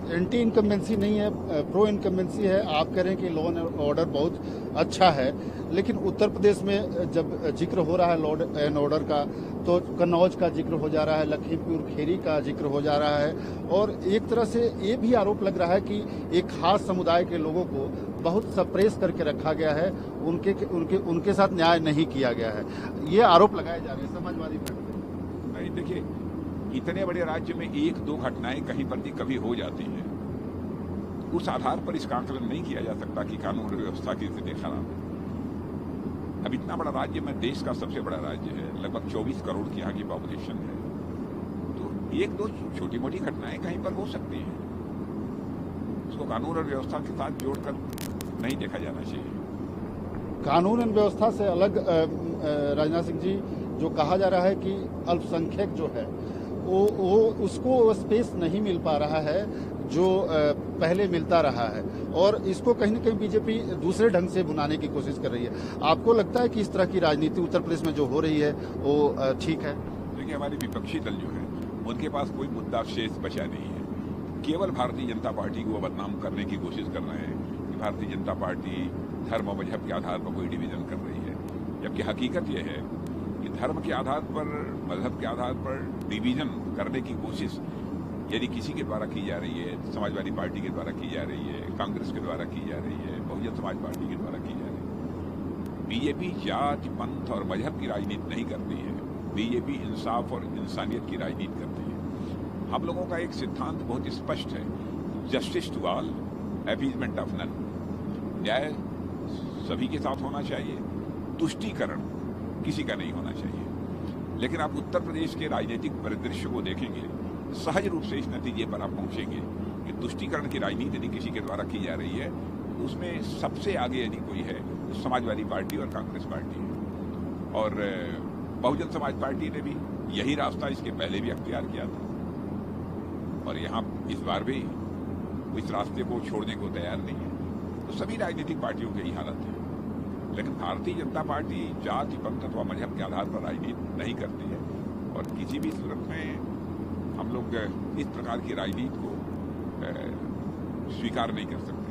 Anti incumbency नहीं है, pro incumbency है। आप कह रहे हैं कि लॉ एंड ऑर्डर बहुत अच्छा है, लेकिन उत्तर प्रदेश में जब जिक्र हो रहा है लॉ एंड ऑर्डर का, तो कन्नौज का जिक्र हो जा रहा है, लखीमपुर खीरी का जिक्र हो जा रहा है, और एक तरह से ये भी आरोप लग रहा है कि एक खास समुदाय के लोगों को बहुत सप्रेस करके रखा गया है, उनके साथ न्याय नहीं किया गया है। ये आरोप लगाए जा रहे हैं समाजवादी पार्टी। नहीं, देखिए, इतने बड़े राज्य में एक दो घटनाएं कहीं पर भी कभी हो जाती हैं, उस आधार पर इसका आकलन नहीं किया जा सकता कि कानून व्यवस्था की स्थिति खराब है। अब इतना बड़ा राज्य में, देश का सबसे बड़ा राज्य है, लगभग 24 करोड़ की यहाँ की पॉपुलेशन है, तो एक दो छोटी मोटी घटनाएं कहीं पर हो सकती हैं, उसको कानून और व्यवस्था के साथ जोड़कर नहीं देखा जाना चाहिए। कानून और व्यवस्था से अलग राजनाथ सिंह जी, जो कहा जा रहा है कि अल्पसंख्यक जो है वो उसको स्पेस नहीं मिल पा रहा है जो पहले मिलता रहा है, और इसको कहीं न कहीं बीजेपी दूसरे ढंग से बुनाने की कोशिश कर रही है। आपको लगता है कि इस तरह की राजनीति उत्तर प्रदेश में जो हो रही है वो ठीक है? देखिए, हमारे विपक्षी दल जो है उनके पास कोई मुद्दा शेष बचा नहीं है, केवल भारतीय जनता पार्टी को बदनाम करने की कोशिश कर रहे हैं कि भारतीय जनता पार्टी धर्म और मजहब के आधार पर कोई डिवीजन कर रही है, जबकि हकीकत यह है कि धर्म के आधार पर, मजहब के आधार पर डिवीजन करने की कोशिश यदि किसी के द्वारा की जा रही है, समाजवादी पार्टी के द्वारा की जा रही है, कांग्रेस के द्वारा की जा रही है, बहुजन समाज पार्टी के द्वारा की जा रही है। बीजेपी जाति, पंथ और मजहब की राजनीति नहीं करती है, बीजेपी इंसाफ और इंसानियत की राजनीति करती है। हम लोगों का एक सिद्धांत बहुत स्पष्ट है, justice to all, appeasement of none. न्याय सभी के साथ होना चाहिए, तुष्टीकरण किसी का नहीं होना चाहिए। लेकिन आप उत्तर प्रदेश के राजनीतिक परिदृश्य को देखेंगे, सहज रूप से इस नतीजे पर आप पहुंचेंगे कि तुष्टीकरण की राजनीति यदि किसी के द्वारा की जा रही है, उसमें सबसे आगे यदि कोई है तो समाजवादी पार्टी और कांग्रेस पार्टी है। और बहुजन समाज पार्टी ने भी यही रास्ता इसके पहले भी अख्तियार किया था, और यहाँ इस बार भी इस रास्ते को छोड़ने को तैयार नहीं है। तो सभी राजनीतिक पार्टियों की यही हालत है। लेकिन भारतीय जनता पार्टी जाति, पंथ अथवा मजहब के आधार पर राजनीति नहीं करती है, और किसी भी सूरत में हम लोग इस प्रकार की राजनीति को स्वीकार नहीं कर सकते।